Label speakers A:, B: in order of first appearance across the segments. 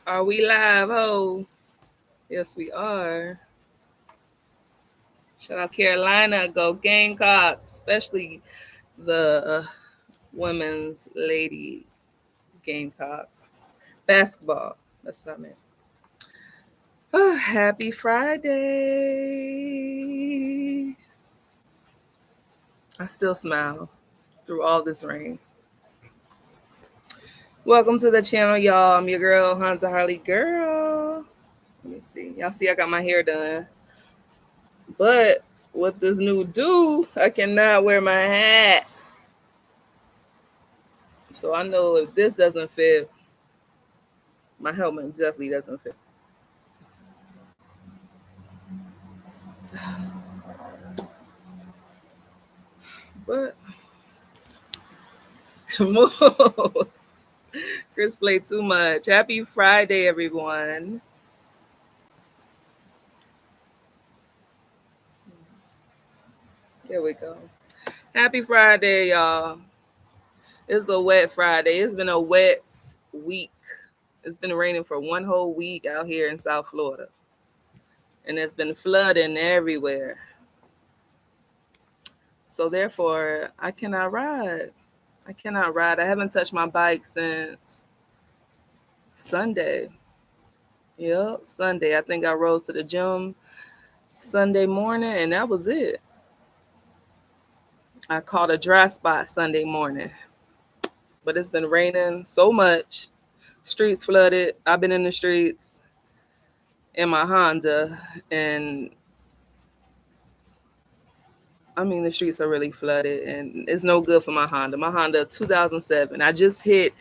A: Are we live? Oh, yes, we are. Shout out Carolina, go Gamecocks, especially the women's lady Gamecocks basketball. That's what I meant. Oh, happy Friday! I still smile through all this rain. Welcome to the channel, y'all. I'm your girl, HondaHarleyGurl. Let me see. Y'all see I got my hair done. But with this new do, I cannot wear my hat. So I know if this doesn't fit, my helmet definitely doesn't fit. But move. Chris played too much. Happy Friday, everyone. There we go. Happy Friday, y'all. It's a wet Friday. It's been a wet week. It's been raining for one whole week out here in South Florida. And it's been flooding everywhere. So therefore, I cannot ride. I cannot ride. I haven't touched my bike since Sunday. Yep, Sunday. I think I rode to the gym Sunday morning, and that was it. I caught a dry spot Sunday morning, but it's been raining so much. Streets flooded. I've been in the streets in my Honda, and I mean, the streets are really flooded, and it's no good for my Honda. My Honda 2007. I just hit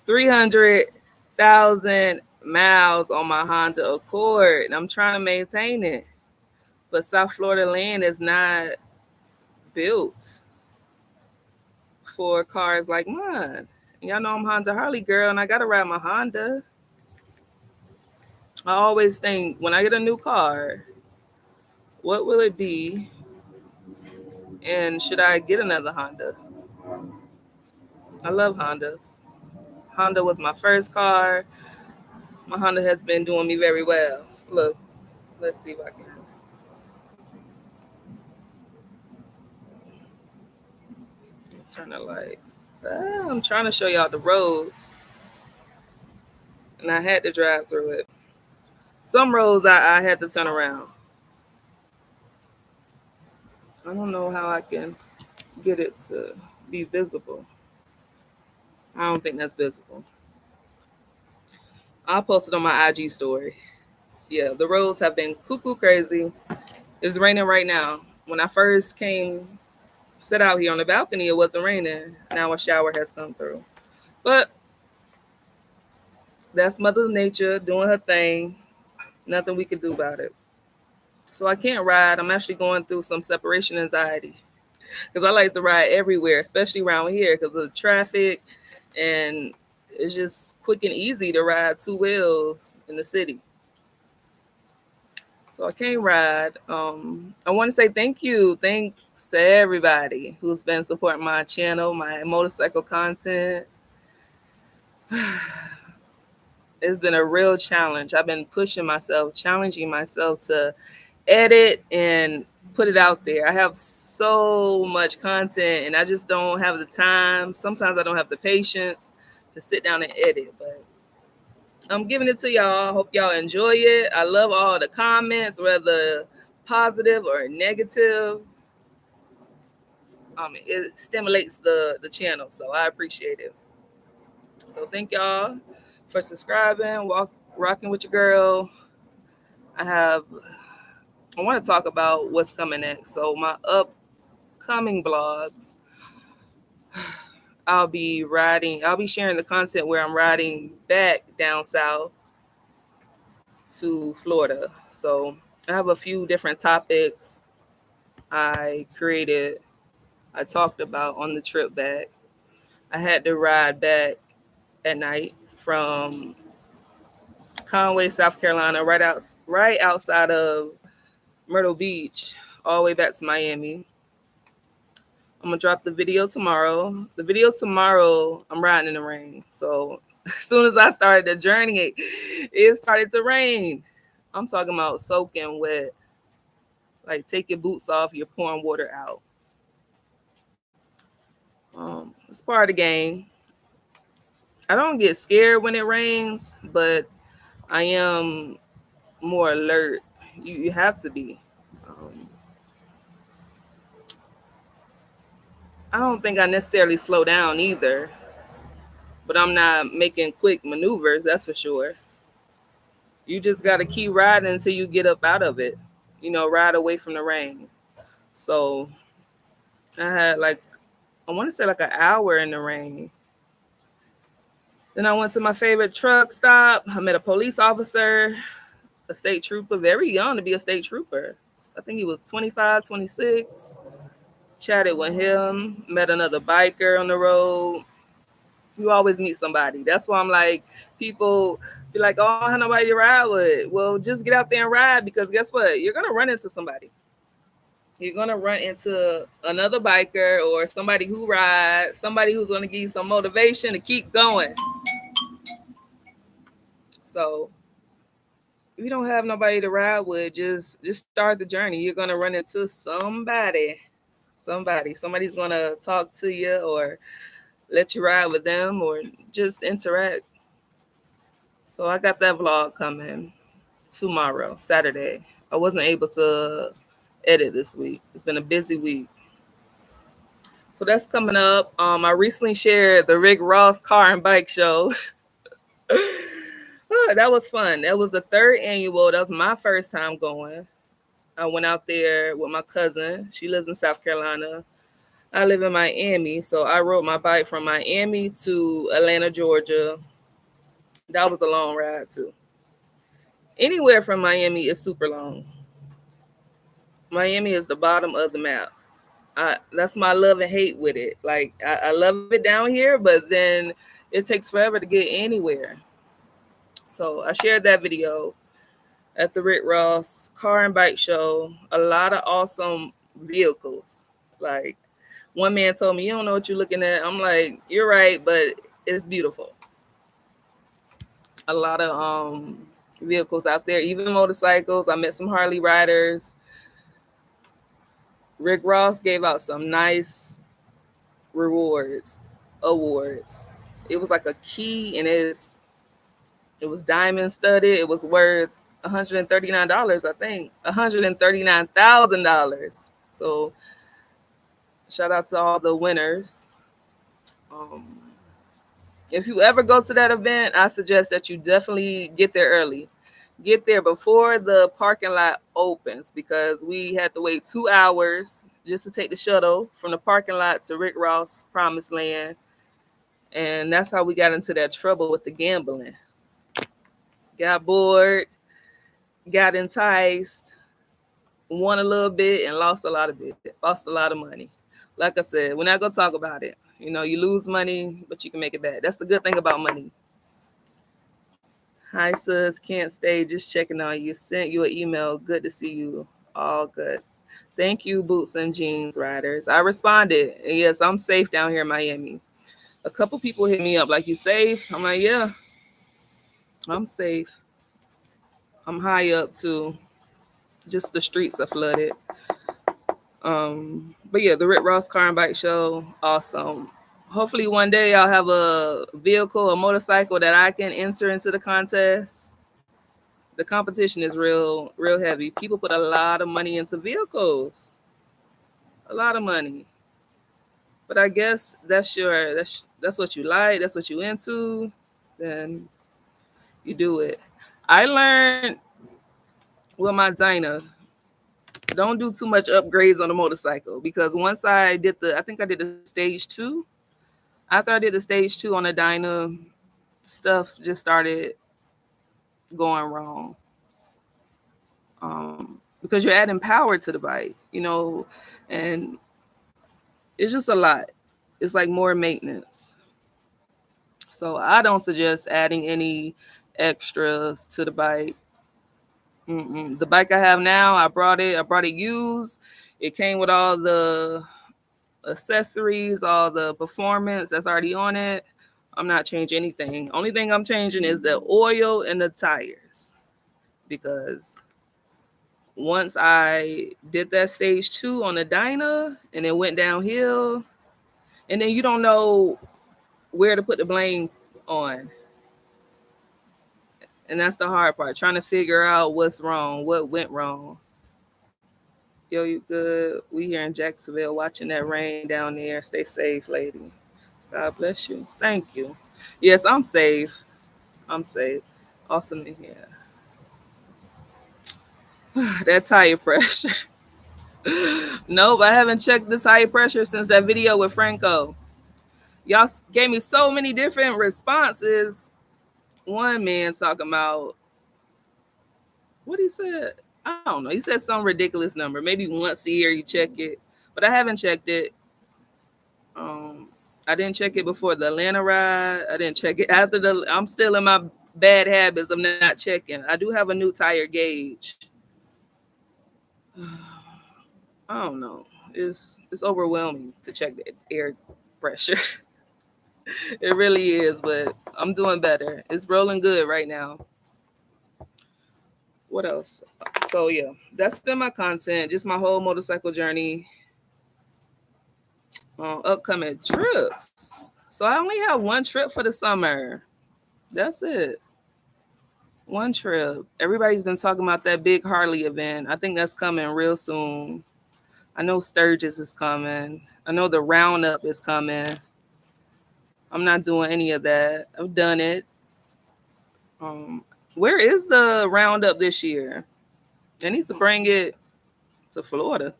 A: 300,000 miles on my Honda Accord, and I'm trying to maintain it. But South Florida land is not built for cars like mine. Y'all know I'm Honda Harley girl, and I gotta ride my Honda. I always think when I get a new car, what will it be? And should I get another Honda? I love Hondas. Honda was my first car. My Honda has been doing me very well. Look, let's see if I can turn the light. I'm trying to show y'all the roads, and I had to drive through it. Some roads I had to turn around. I don't know how I can get it to be visible. I don't think that's visible. I'll post it on my IG story. Yeah, the roads have been cuckoo crazy. It's raining right now. When I first came, sit out here on the balcony, it wasn't raining. Now a shower has come through. But that's Mother Nature doing her thing. Nothing we can do about it. So I can't ride. I'm actually going through some separation anxiety because I like to ride everywhere, especially around here because of the traffic, and it's just quick and easy to ride two wheels in the city. So I can't ride. I want to say thank you. Thanks to everybody who's been supporting my channel, my motorcycle content. It's been a real challenge. I've been pushing myself, challenging myself to edit and put it out there. I have so much content and I just don't have the time. Sometimes I don't have the patience to sit down and edit, but I'm giving it to y'all. Hope y'all enjoy it. I love all the comments, whether positive or negative. It stimulates the channel, so I appreciate it. So thank y'all for subscribing, rocking with your girl. I want to talk about what's coming next. So my upcoming vlogs, I'll be sharing the content where I'm riding back down south to Florida. So I have a few different topics I talked about on the trip back. I had to ride back at night from Conway, South Carolina, right outside of Myrtle Beach, all the way back to Miami. I'm gonna drop the video tomorrow. The video tomorrow, I'm riding in the rain. So as soon as I started the journey, it started to rain. I'm talking about soaking wet. Like take your boots off, you're pouring water out. It's part of the game. I don't get scared when it rains, but I am more alert. You have to be. Um, I don't think I necessarily slow down either, but I'm not making quick maneuvers, that's for sure. You just got to keep riding until you get up out of it, ride away from the rain. So I had like, I want to say like an hour in the rain. Then I went to my favorite truck stop. I met a police officer, a state trooper, very young to be a state trooper. I think he was 25, 26. Chatted with him, met another biker on the road. You always meet somebody. That's why I'm like, people be like, oh, I don't have nobody to ride with. Well, just get out there and ride because guess what? You're going to run into somebody. You're going to run into another biker or somebody who rides, somebody who's going to give you some motivation to keep going. So if you don't have nobody to ride with, just start the journey. You're going to run into somebody. Somebody's going to talk to you or let you ride with them or just interact. So I got that vlog coming tomorrow, Saturday. I wasn't able to edit this week. It's been a busy week. So that's coming up. I recently shared the Rick Ross car and bike show. That was fun. That was the third annual. That was my first time going. I went out there with my cousin. She lives in South Carolina. I live in Miami, so I rode my bike from Miami to Atlanta, Georgia. That was a long ride too. Anywhere from Miami is super long. Miami is the bottom of the map. That's my love and hate with it. Like I love it down here, but then it takes forever to get anywhere. So I shared that video at the Rick Ross car and bike show. A lot of awesome vehicles. Like one man told me, "You don't know what you're looking at." I'm like, "You're right, but it's beautiful." A lot of vehicles out there, even motorcycles. I met some Harley riders. Rick Ross gave out some nice awards. It was like a key, and it was diamond studded. It was worth $139, I think. $139,000. So shout out to all the winners. Um, if you ever go to that event, I suggest that you definitely get there early. Get there before the parking lot opens because we had to wait 2 hours just to take the shuttle from the parking lot to Rick Ross Promised Land. And that's how we got into that trouble with the gambling. Got bored, got enticed, won a little bit, and lost a lot of it. Lost a lot of money. Like I said, we're not going to talk about it. You lose money, but you can make it back. That's the good thing about money. Hi, sis. Can't stay. Just checking on you. Sent you an email. Good to see you. All good. Thank you, Boots and Jeans Riders. I responded. And yes, I'm safe down here in Miami. A couple people hit me up like, you safe? I'm like, yeah, I'm safe. I'm high up too. Just the streets are flooded. But yeah, the Rick Ross Car and Bike Show, awesome. Hopefully one day I'll have a vehicle, a motorcycle that I can enter into the contest. The competition is real heavy. People put a lot of money into vehicles. A lot of money. But I guess that's what you like, that's what you into, then you do it. I learned with my Dyna, don't do too much upgrades on the motorcycle because once I think I did the stage 2. After I did the stage 2 on the Dyna, stuff just started going wrong. Because you're adding power to the bike, and it's just a lot. It's like more maintenance. So I don't suggest adding any extras to the bike. The bike I have now, I brought it used. It came with all the accessories, all the performance that's already on it. I'm not changing anything. Only thing I'm changing is the oil and the tires, because once I did that stage 2 on the Dyna and it went downhill, and then you don't know where to put the blame on. And that's the hard part, trying to figure out what's wrong, what went wrong. Yo, you good? We here in Jacksonville watching that rain down there. Stay safe, lady. God bless you. Thank you. Yes, I'm safe. I'm safe. Awesome in here. That tire pressure. Nope, I haven't checked the tire pressure since that video with Franco. Y'all gave me so many different responses. One man talking about what he said. I don't know. He said some ridiculous number. Maybe once a year you check it, but I haven't checked it. Um, I didn't check it before the Atlanta ride. I didn't check it after the. I'm still in my bad habits of not checking. I do have a new tire gauge. I don't know. It's overwhelming to check the air pressure. It really is, but I'm doing better. It's rolling good right now. What else? So yeah, that's been my content. Just my whole motorcycle journey. Upcoming trips. So I only have one trip for the summer. That's it. One trip. Everybody's been talking about that big Harley event. I think that's coming real soon. I know Sturgis is coming. I know the Roundup is coming. I'm not doing any of that. I've done it. Um, where is the Roundup this year? They need to bring it to Florida.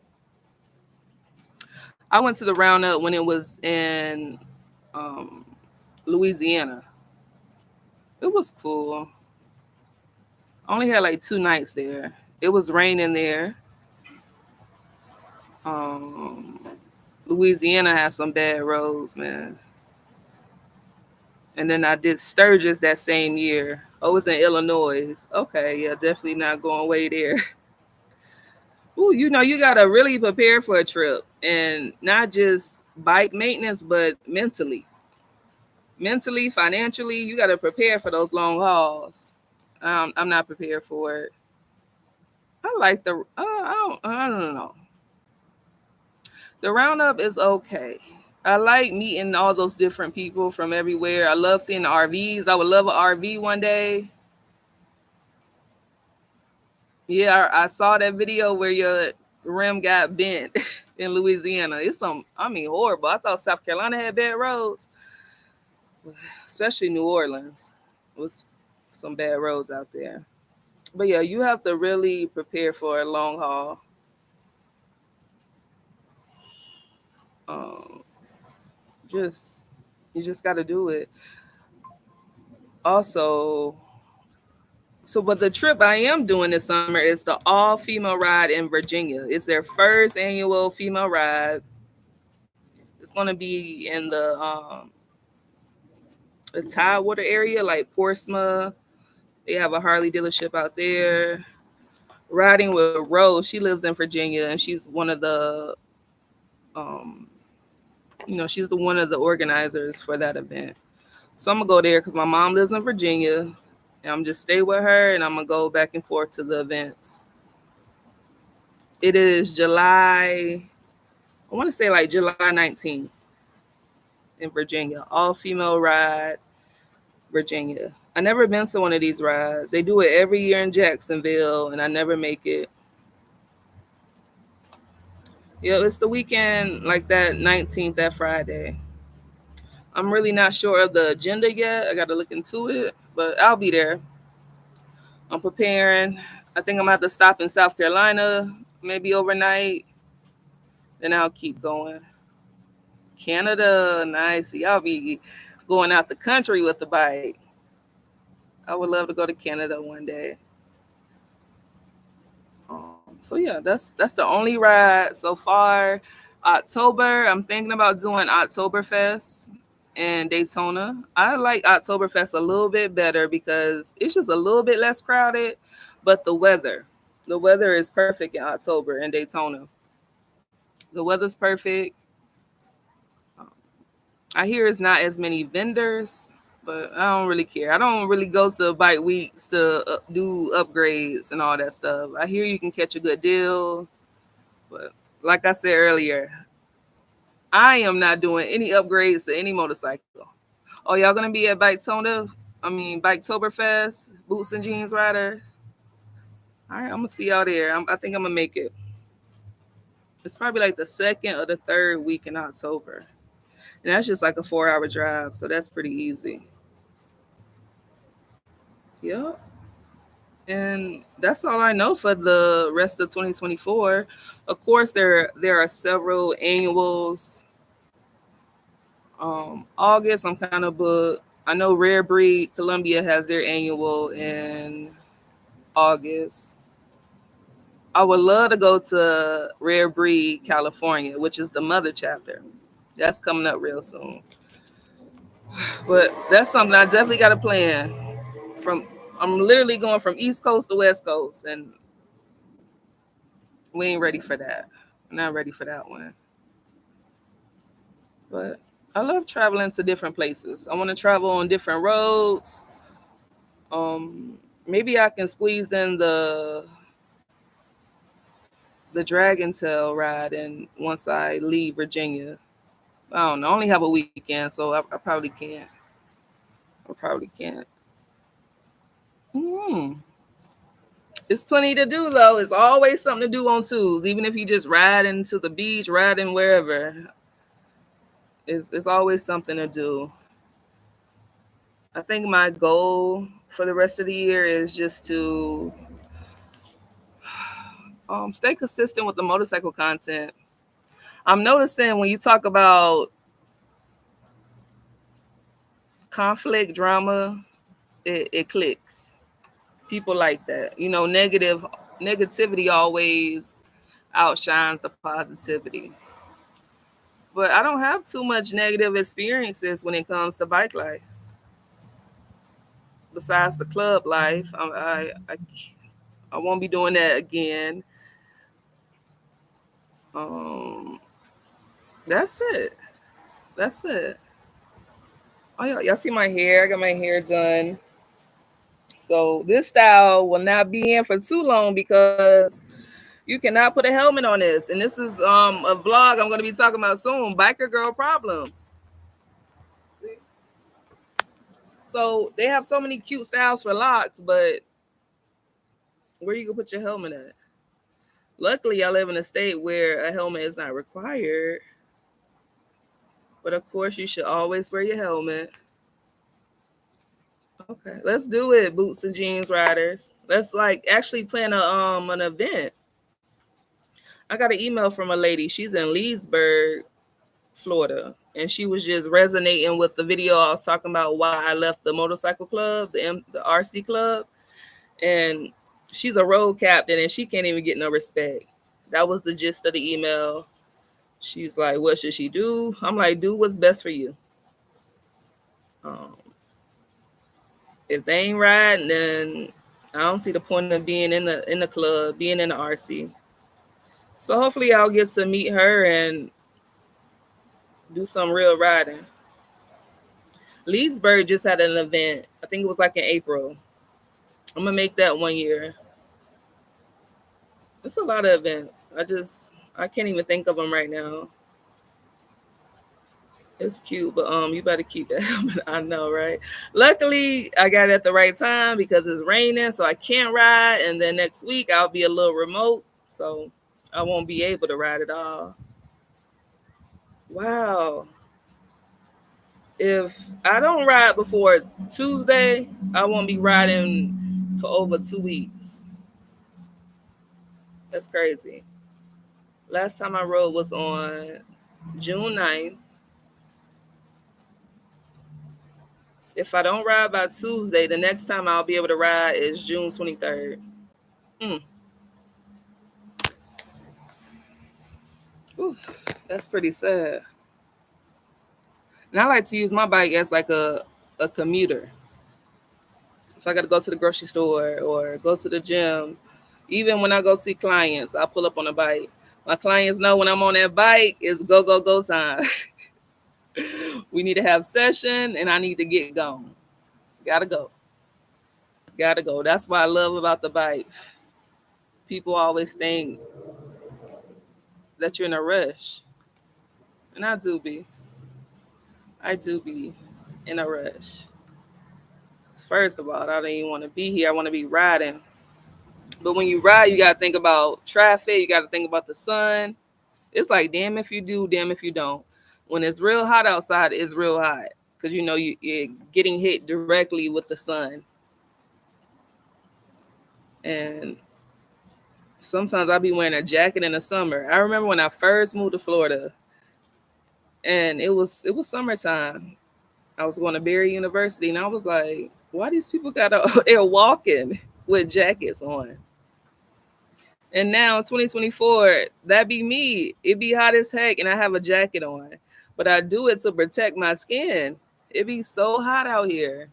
A: I went to the Roundup when it was in um, Louisiana. It was cool. I only had like 2 nights there. It was raining there. Um, Louisiana has some bad roads, man. And then I did Sturgis that same year. Oh, it was in Illinois. Okay, yeah, definitely not going way there. Ooh, you gotta really prepare for a trip, and not just bike maintenance, but mentally, financially, you gotta prepare for those long hauls. I'm not prepared for it. I like I don't know. The Roundup is okay. I like meeting all those different people from everywhere. I love seeing the RVs. I would love an RV one day. Yeah, I saw that video where your rim got bent in Louisiana. Horrible. I thought South Carolina had bad roads, especially New Orleans. It was some bad roads out there. But yeah, you have to really prepare for a long haul. Um, just you just got to do it. Also, but the trip I am doing this summer is the all female ride in Virginia. It's their first annual female ride. It's going to be in the Tidewater area, like Portsmouth. They have a Harley dealership out there. Riding with Rose, she lives in Virginia, and she's one of the, um, she's the one of the organizers for that event. So I'm gonna go there because my mom lives in Virginia, and I'm just stay with her, and I'm gonna go back and forth to the events. It is July, I want to say like July 19th in Virginia, all female ride, Virginia. I never been to one of these rides. They do it every year in Jacksonville, and I never make it. Yeah, it's the weekend like that 19th, that Friday. I'm really not sure of the agenda yet. I got to look into it, but I'll be there. I'm preparing. I think I'm going to have to stop in South Carolina, maybe overnight. Then I'll keep going. Canada, nice. Y'all be going out the country with the bike. I would love to go to Canada one day. So yeah, that's the only ride so far. October, I'm thinking about doing Oktoberfest in Daytona. I like Oktoberfest a little bit better because it's just a little bit less crowded, but the weather is perfect in October in Daytona. The weather's perfect. I hear it's not as many vendors, but I don't really care. I don't really go to bike weeks to do upgrades and all that stuff. I hear you can catch a good deal, but like I said earlier, I am not doing any upgrades to any motorcycle. Oh, y'all gonna be at Biketoberfest, Boots and Jeans Riders. All right, I'm gonna see y'all there. I think I'm gonna make it. It's probably like the second or the third week in October, and that's just like a 4-hour drive, so that's pretty easy. Yep. And that's all I know for the rest of 2024. Of course, there are several annuals. August, I'm kind of booked. I know Rare Breed Columbia has their annual in August. I would love to go to Rare Breed California, which is the mother chapter. That's coming up real soon. But that's something I definitely got to plan. From I'm literally going from East Coast to West Coast, and we ain't ready for that. I'm not ready for that one. But I love traveling to different places. I want to travel on different roads. Maybe I can squeeze in the Dragon Tail ride, and once I leave Virginia, I don't know. I only have a weekend, so I probably can't. I probably can't. Hmm. It's plenty to do though. It's always something to do on Tuesdays, even if you just riding to the beach, riding wherever. It's always something to do. I think my goal for the rest of the year is just to stay consistent with the motorcycle content. I'm noticing when you talk about conflict, drama, it clicks. People like that. Negativity always outshines the positivity. But I don't have too much negative experiences when it comes to bike life. Besides the club life, I won't be doing that again. Um, that's it. That's it. Oh, y'all see my hair? I got my hair done. So this style will not be in for too long because you cannot put a helmet on this. And this is a vlog I'm going to be talking about soon. Biker girl problems. So they have so many cute styles for locks, but where you gonna put your helmet at? Luckily, I live in a state where a helmet is not required. But of course, you should always wear your helmet. Okay, let's do it, boots and jeans riders. Let's like actually plan an event. I got an email from a lady. She's in Leesburg, Florida, and she was just resonating with the video I was talking about why I left the motorcycle club, the RC club, and she's a road captain and she can't even get no respect. That was the gist of the email. She's like, "What should she do?" I'm like, "Do what's best for you. Um, if they ain't riding, then I don't see the point of being in the club, being in the RC." So hopefully I'll get to meet her and do some real riding. Leesburg just had an event. I think it was like in April. I'm gonna make that one year. It's a lot of events. I can't even think of them right now. It's cute, but you better keep that helmet. I know, right? Luckily, I got it at the right time because it's raining, so I can't ride. And then next week I'll be a little remote, so I won't be able to ride at all. Wow. If I don't ride before Tuesday, I won't be riding for over 2 weeks. That's crazy. Last time I rode was on June 9th. If I don't ride by Tuesday, the next time I'll be able to ride is June 23rd. Mm. Ooh, that's pretty sad. And I like to use my bike as like a commuter. If I got to go to the grocery store or go to the gym, even when I go see clients, I pull up on a bike. My clients know when I'm on that bike, it's go, go, go time. We need to have session, and I need to get gone. Gotta go. Gotta go. That's what I love about the bike. People always think that you're in a rush, and I do be. I do be in a rush. First of all, I don't even want to be here. I want to be riding. But when you ride, you gotta think about traffic. You gotta think about the sun. It's like damn if you do, damn if you don't. When it's real hot outside, it's real hot because you know you're getting hit directly with the sun. And sometimes I'll be wearing a jacket in the summer. I remember when I first moved to Florida, and it was summertime. I was going to Barry University, and I was like, why these people got they're walking with jackets on? And now 2024, that be me. It be hot as heck, and I have a jacket on, but I do it to protect my skin. It be so hot out here.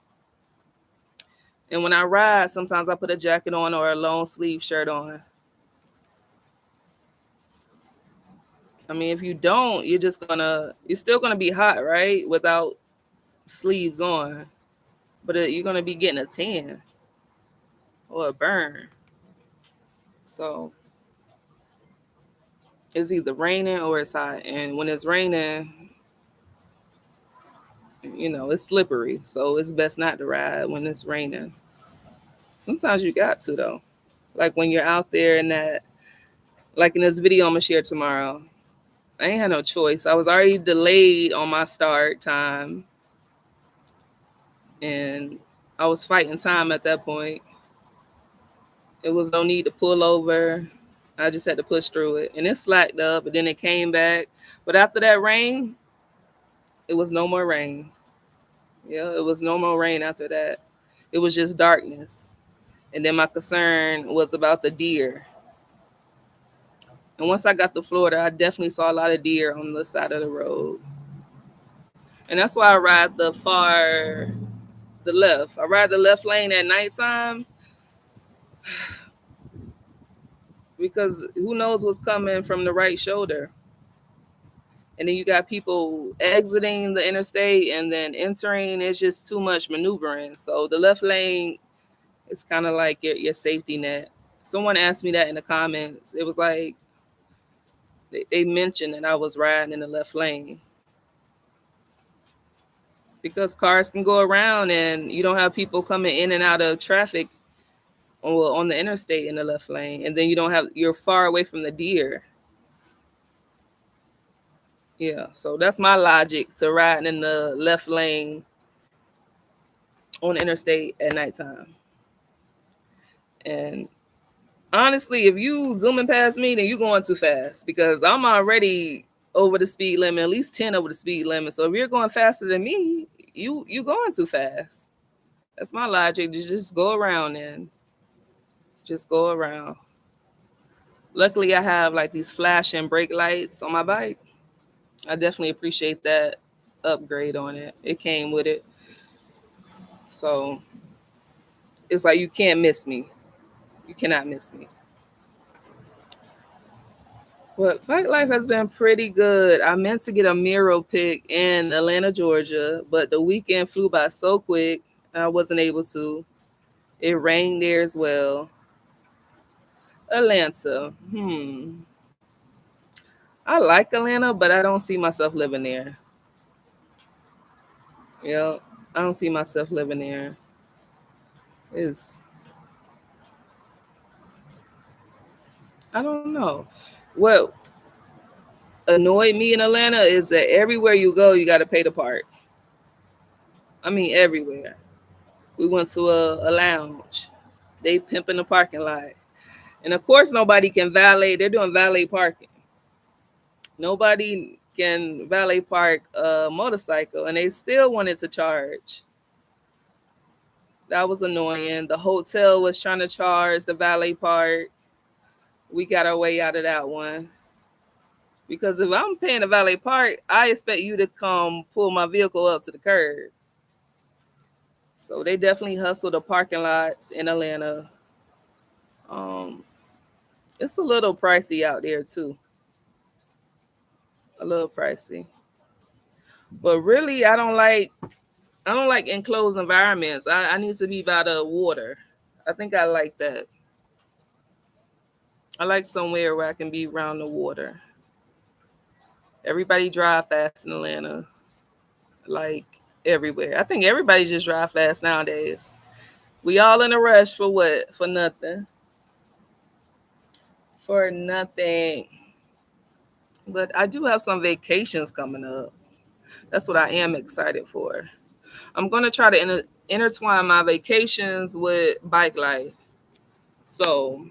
A: And when I ride, sometimes I put a jacket on or a long sleeve shirt on. I mean, if you don't, you're still gonna be hot, right? Without sleeves on, but you're gonna be getting a tan or a burn. So it's either raining or it's hot. And when it's raining, it's slippery. So it's best not to ride when it's raining. Sometimes you got to though. Like when you're out there in that, like in this video I'm gonna share tomorrow. I ain't had no choice. I was already delayed on my start time, and I was fighting time at that point. It was no need to pull over. I just had to push through it. And it slacked up, and then it came back. But after that rain, it was no more rain. Yeah, it was no more rain after that. It was just darkness. And then my concern was about the deer. And once I got to Florida, I definitely saw a lot of deer on the side of the road. And that's why I ride the left. I ride the left lane at nighttime because who knows what's coming from the right shoulder. And then you got people exiting the interstate and then entering. It's just too much maneuvering. So the left lane is kind of like your safety net. Someone asked me that in the comments. It was like they mentioned that I was riding in the left lane because cars can go around and you don't have people coming in and out of traffic on the interstate in the left lane. And then you're far away from the deer. Yeah, so that's my logic to riding in the left lane on the interstate at nighttime. And honestly, if you zooming past me, then you going too fast because I'm already over the speed limit, at least 10 over the speed limit. So if you're going faster than me, you going too fast. That's my logic. Just go around and just go around. Luckily, I have like these flashing brake lights on my bike. I definitely appreciate that upgrade on it. It came with it. So it's like you can't miss me. You cannot miss me. But bike life has been pretty good. I meant to get a mural pic in Atlanta, Georgia, but the weekend flew by so quick I wasn't able to. It rained there as well. Atlanta. I like Atlanta, but I don't see myself living there. Yeah, I don't see myself living there. It's I don't know. What annoyed me in Atlanta is that everywhere you go, you got to pay to park. I mean, everywhere. We went to a lounge. They pimping the parking lot. And of course, nobody can valet. They're doing valet parking. Nobody can valet park a motorcycle, and they still wanted to charge. That was annoying. The hotel was trying to charge the valet park. We got our way out of that one. Because if I'm paying a valet park, I expect you to come pull my vehicle up to the curb. So they definitely hustle the parking lots in Atlanta. Um, it's a little pricey out there too. A little pricey. But really, I don't like enclosed environments. I need to be by the water. I think I like that. I like somewhere where I can be around the water. Everybody drive fast in Atlanta, like everywhere. I think everybody just drive fast nowadays. We all in a rush for what? For nothing. For nothing. But I do have some vacations coming up. That's what I am excited for. I'm going to try to intertwine my vacations with bike life. So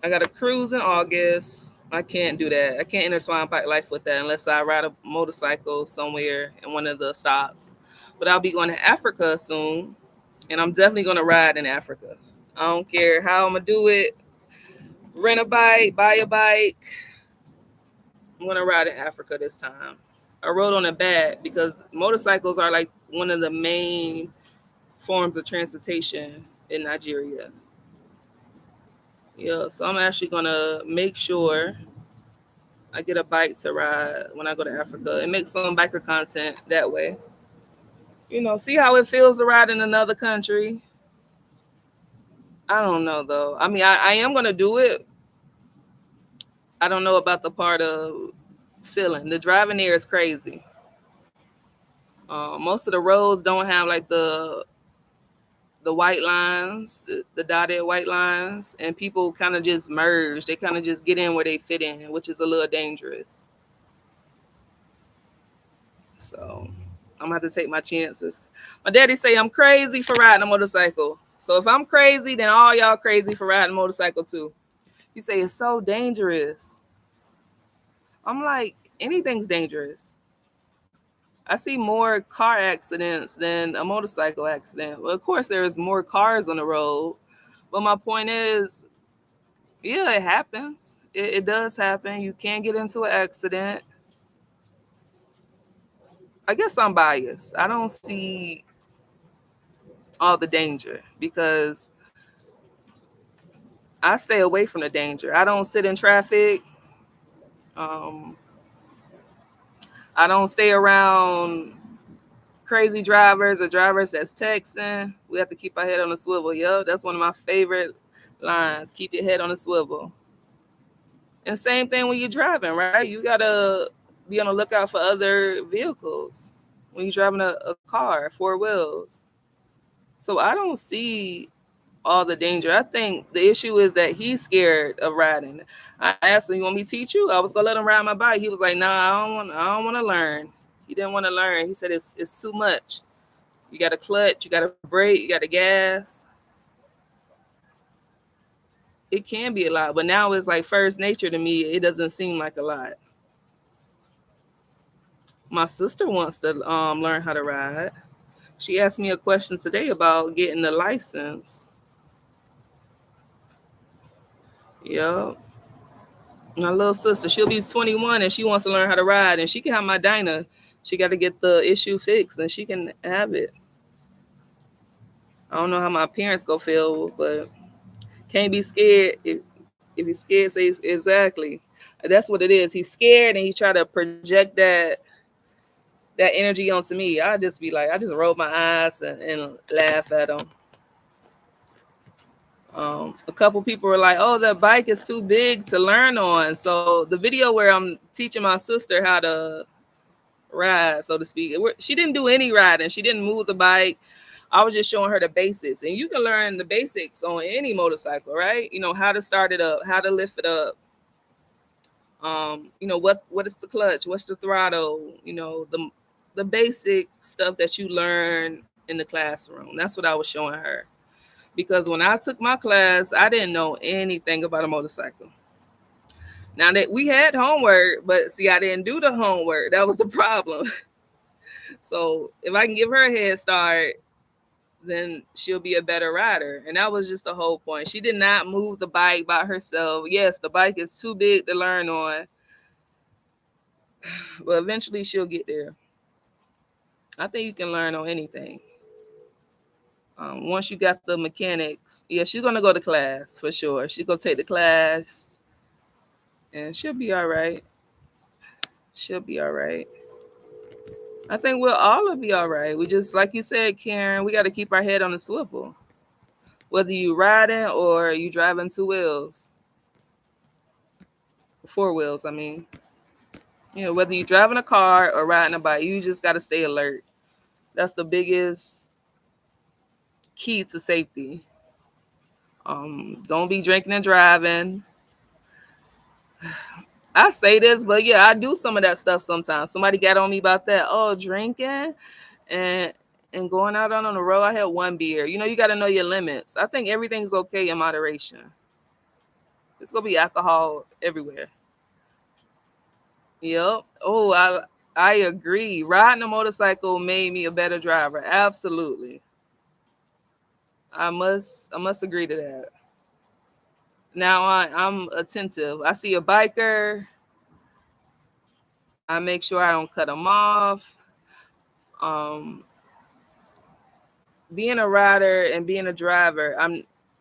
A: I got a cruise in August. I can't do that. I can't intertwine bike life with that unless I ride a motorcycle somewhere in one of the stops. But I'll be going to Africa soon, and I'm definitely going to ride in Africa. I don't care how I'm going to do it. Rent a bike, buy a bike. I'm going to ride in Africa this time. I rode on a back because motorcycles are like one of the main forms of transportation in Nigeria. Yeah, so I'm actually gonna make sure I get a bike to ride when I go to Africa and make some biker content that way. See how it feels to ride in another country. I don't know though. I mean, I am gonna do it. I don't know about the part of feeling. The driving there is crazy. Most of the roads don't have like the white lines, the dotted white lines, and people kind of just merge. They kind of just get in where they fit in, which is a little dangerous. So I'm gonna have to take my chances. My daddy say I'm crazy for riding a motorcycle. So if I'm crazy, then all y'all crazy for riding a motorcycle too. He say it's so dangerous. I'm like, anything's dangerous. I see more car accidents than a motorcycle accident. Well, of course, there's more cars on the road. But my point is, yeah, it happens. It does happen. You can get into an accident. I guess I'm biased. I don't see all the danger because I stay away from the danger. I don't sit in traffic. Um, I don't stay around crazy drivers or drivers that's texting. We have to keep our head on the swivel. Yo, that's one of my favorite lines. Keep your head on the swivel. And same thing when you're driving, right? You gotta be on the lookout for other vehicles when you're driving a car, four wheels. So I don't see all the danger. I think the issue is that he's scared of riding. I asked him, "You want me to teach you?" I was gonna let him ride my bike. He was like, "Nah, I don't want to learn." He didn't want to learn. He said it's too much. You got to clutch, you got to brake, you got to gas. It can be a lot, but now it's like first nature to me. It doesn't seem like a lot. My sister wants to learn how to ride. She asked me a question today about getting the license. Yep. My little sister, she'll be 21 and she wants to learn how to ride and she can have my Dyna. She got to get the issue fixed and she can have it. I don't know how my parents go feel, but can't be scared. If he's scared, say exactly. That's what it is. He's scared and he try to project that energy onto me. I just be like, I just roll my eyes and laugh at him. A couple people were like, "Oh, the bike is too big to learn on." So the video where I'm teaching my sister how to ride, so to speak, she didn't do any riding. She didn't move the bike. I was just showing her the basics, and you can learn the basics on any motorcycle, right? How to start it up, how to lift it up. What is the clutch? What's the throttle? The basic stuff that you learn in the classroom. That's what I was showing her. Because when I took my class, I didn't know anything about a motorcycle. Now that we had homework, but see, I didn't do the homework. That was the problem. So if I can give her a head start, then she'll be a better rider. And that was just the whole point. She did not move the bike by herself. Yes, the bike is too big to learn on, but eventually she'll get there. I think you can learn on anything. Once you got the mechanics, yeah, she's gonna go to class for sure. She's gonna take the class, and she'll be all right. She'll be all right. I think we'll all be all right. We just, like you said, Karen, we got to keep our head on the swivel. Whether you riding or you driving two wheels, four wheels, I mean. You know, whether you driving a car or riding a bike, you just got to stay alert. That's the biggest key to safety. Don't be drinking and driving. I say this, but yeah, I do some of that stuff sometimes. Somebody got on me about that. Oh, drinking and going out on the road. I had one beer. You know, you got to know your limits. I think everything's okay in moderation. It's gonna be alcohol everywhere. Yep. Oh, I agree. Riding a motorcycle made me a better driver. Absolutely. I must agree to that. Now I'm attentive. I see a biker. I make sure I don't cut them off. Um, Being a rider and being a driver,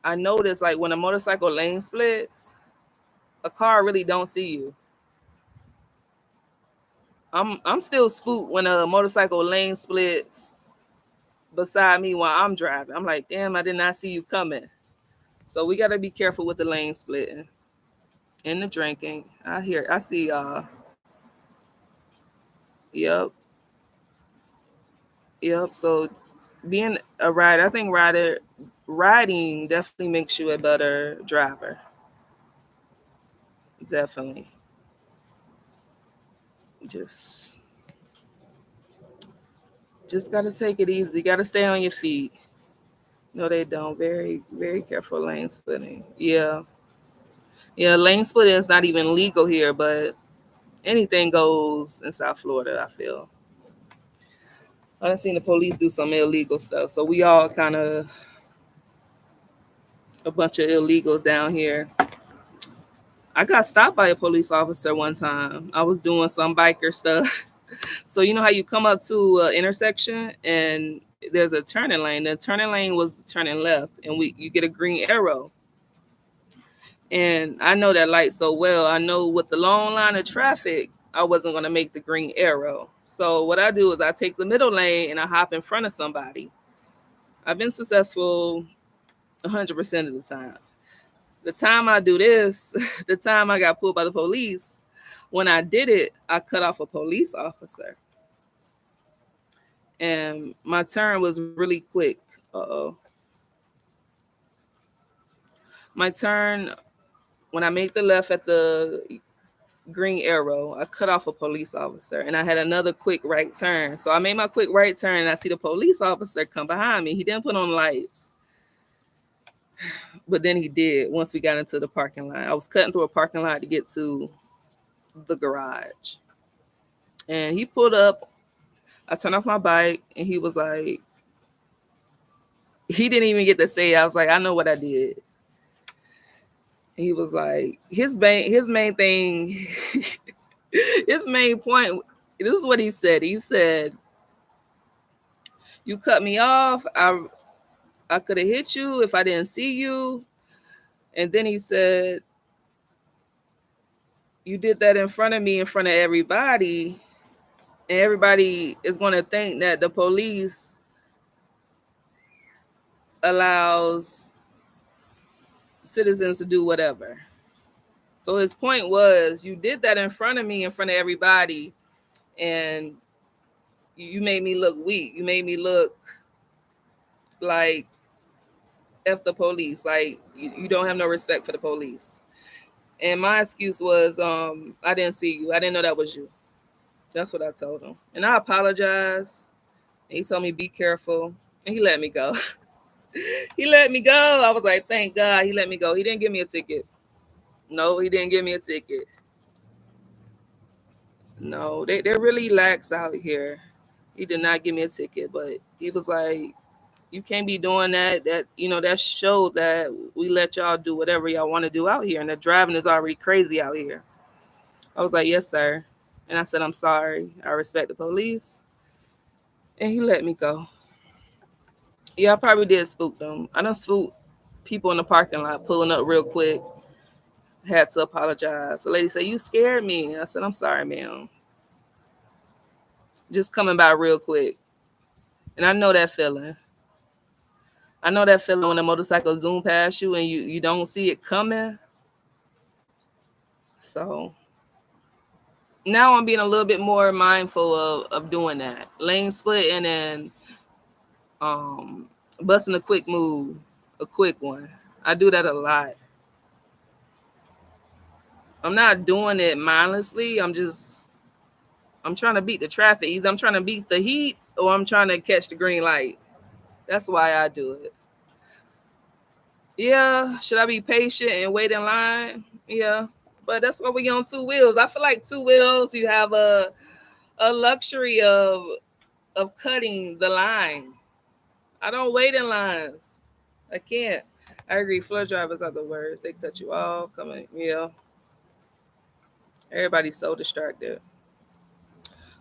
A: I notice like when a motorcycle lane splits, a car really don't see you. I'm still spooked when a motorcycle lane splits beside me while I'm driving. I'm like, damn, I did not see you coming. So we gotta be careful with the lane splitting and the drinking. I see yep, yep. So being a rider, I think riding definitely makes you a better driver. Definitely. Just just gotta take it easy. Gotta stay on your feet. No, they don't. Very, very careful lane splitting. Yeah. Yeah, lane splitting is not even legal here, but anything goes in South Florida, I feel. I've seen the police do some illegal stuff. So we all kind of a bunch of illegals down here. I got stopped by a police officer one time. I was doing some biker stuff. So you know how you come up to an intersection and there's a turning lane. The turning lane was turning left, and we you get a green arrow. And I know that light so well. I know with the long line of traffic, I wasn't going to make the green arrow. So what I do is I take the middle lane and I hop in front of somebody. I've been successful 100% of the time. The time I do this, the time I got pulled by the police, when I did it, I cut off a police officer. And my turn was really quick. Uh-oh. My turn, when I made the left at the green arrow, I cut off a police officer and I had another quick right turn. So I made my quick right turn and I see the police officer come behind me. He didn't put on lights, but then he did once we got into the parking lot. I was cutting through a parking lot to get to the garage. And he pulled up. I turned off my bike and he was like, he didn't even get to say it. I was like, I know what I did. He was like, his main thing, his main point, this is what he said. He said, you cut me off. I could have hit you if I didn't see you. And then he said, you did that in front of me, in front of everybody. And everybody is going to think that the police allows citizens to do whatever. So his point was, you did that in front of me, in front of everybody. And you made me look weak. You made me look like F the police. Like you don't have no respect for the police. And my excuse was, I didn't see you. I didn't know that was you. That's what I told him. And I apologized. And he told me, be careful. And he let me go. He let me go. I was like, thank God he let me go. He didn't give me a ticket. No, he didn't give me a ticket. No, they're really lax out here. He did not give me a ticket, but he was like, you can't be doing that. That showed that we let y'all do whatever y'all want to do out here. And the driving is already crazy out here. I was like, yes, sir. And I said, I'm sorry. I respect the police. And he let me go. Yeah, I probably did spook them. I done spooked people in the parking lot pulling up real quick. Had to apologize. The lady said, you scared me. I said, I'm sorry, ma'am. just coming by real quick. And I know that feeling. I know that feeling when a motorcycle zoom past you and you don't see it coming. So now I'm being a little bit more mindful of doing that. Lane splitting and um busting a quick move, a quick one. I do that a lot. I'm not doing it mindlessly. I'm trying to beat the traffic. Either I'm trying to beat the heat or I'm trying to catch the green light. That's why I do it. Yeah, should I be patient and wait in line? Yeah. But that's why we on two wheels. I feel like two wheels you have a luxury of cutting the line. I don't wait in lines. I can't. I agree. Floor drivers are the worst. They cut you off. Coming, yeah. Everybody's so distracted.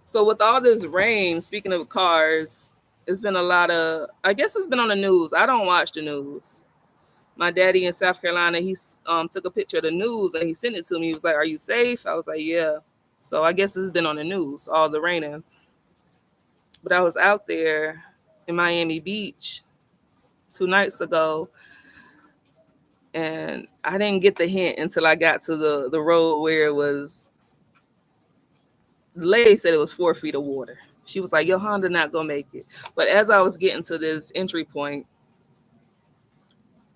A: So with all this rain, speaking of cars, it's been a lot of. I guess it's been on the news. I don't watch the news. My daddy in South Carolina, he took a picture of the news and he sent it to me. He was like, "Are you safe?" I was like, "Yeah." So I guess it's been on the news, all the raining. But I was out there in Miami Beach 2 nights ago, and I didn't get the hint until I got to the road where it was. The lady said it was 4 feet of water. She was like, "Your Honda not gonna make it." But as I was getting to this entry point,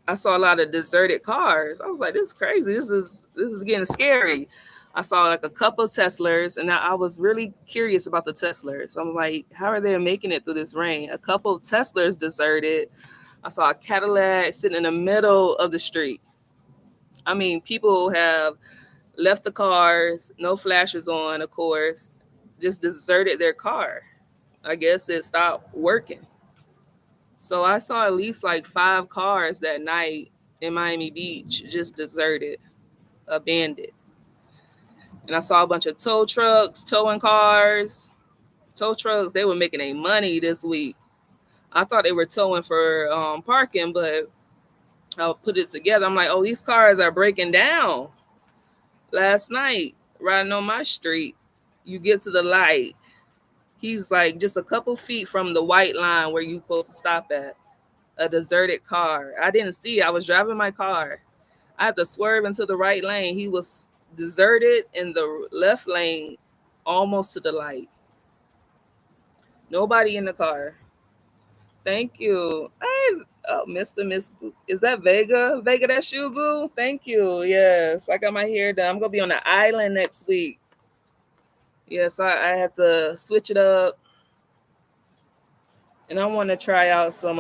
A: I saw a lot of deserted cars. I was like, "This is crazy. This is getting scary." I saw like a couple of Teslas, and I was really curious about the Teslas. I'm like, "How are they making it through this rain?" A couple of Teslas deserted. I saw a Cadillac sitting in the middle of the street. I mean, people have left the cars, no flashers on, of course, just deserted their car. I guess it stopped working. So I saw at least like 5 cars that night in Miami Beach, just deserted, abandoned. And I saw a bunch of tow trucks, towing cars. Tow trucks, they were making a money this week. I thought they were towing for parking, but I'll put it together. I'm like, oh, these cars are breaking down. Last night, riding on my street, you get to the light. He's like just a couple feet from the white line where you're supposed to stop at. A deserted car. I didn't see it. I was driving my car. I had to swerve into the right lane. He was deserted in the left lane, almost to the light. Nobody in the car. Thank you. Hey, oh, Mr. Miss Boo. Is that Vega? Vega, that's you, Boo? Thank you. Yes, I got my hair done. I'm going to be on the island next week. Yes, I had to switch it up. And I want to try out some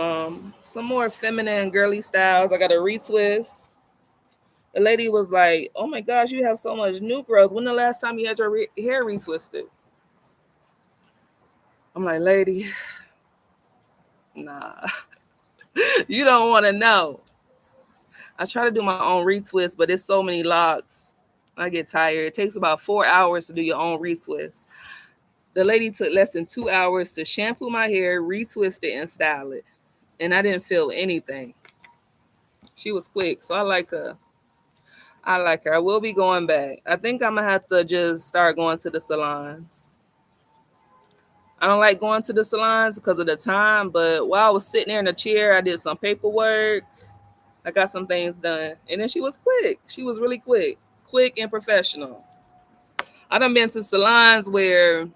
A: more feminine girly styles. I got a retwist. The lady was like, "Oh my gosh, you have so much new growth. When the last time you had your hair retwisted?" I'm like, "Lady, nah, you don't want to know." I try to do my own retwist, but it's so many locks. I get tired. It takes about 4 hours to do your own retwist. The lady took less than 2 hours to shampoo my hair, retwist it, and style it. And I didn't feel anything. She was quick, so I like her. I like her. I will be going back. I think I'm gonna have to just start going to the salons. I don't like going to the salons because of the time, but while I was sitting there in the chair, I did some paperwork. I got some things done. And then she was quick. She was really quick. Quick and professional. I done been to salons where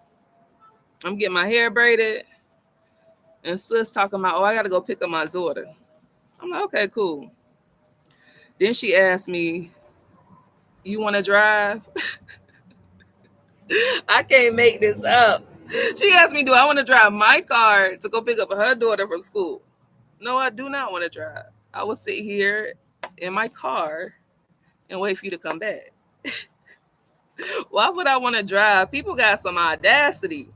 A: I'm getting my hair braided and sis talking about, oh, I gotta go pick up my daughter. I'm like, okay, cool. Then she asked me, you wanna drive? I can't make this up. She asked me, do I want to drive my car to go pick up her daughter from school? No, I do not want to drive. I will sit here in my car and wait for you to come back. Why would I want to drive? People got some audacity.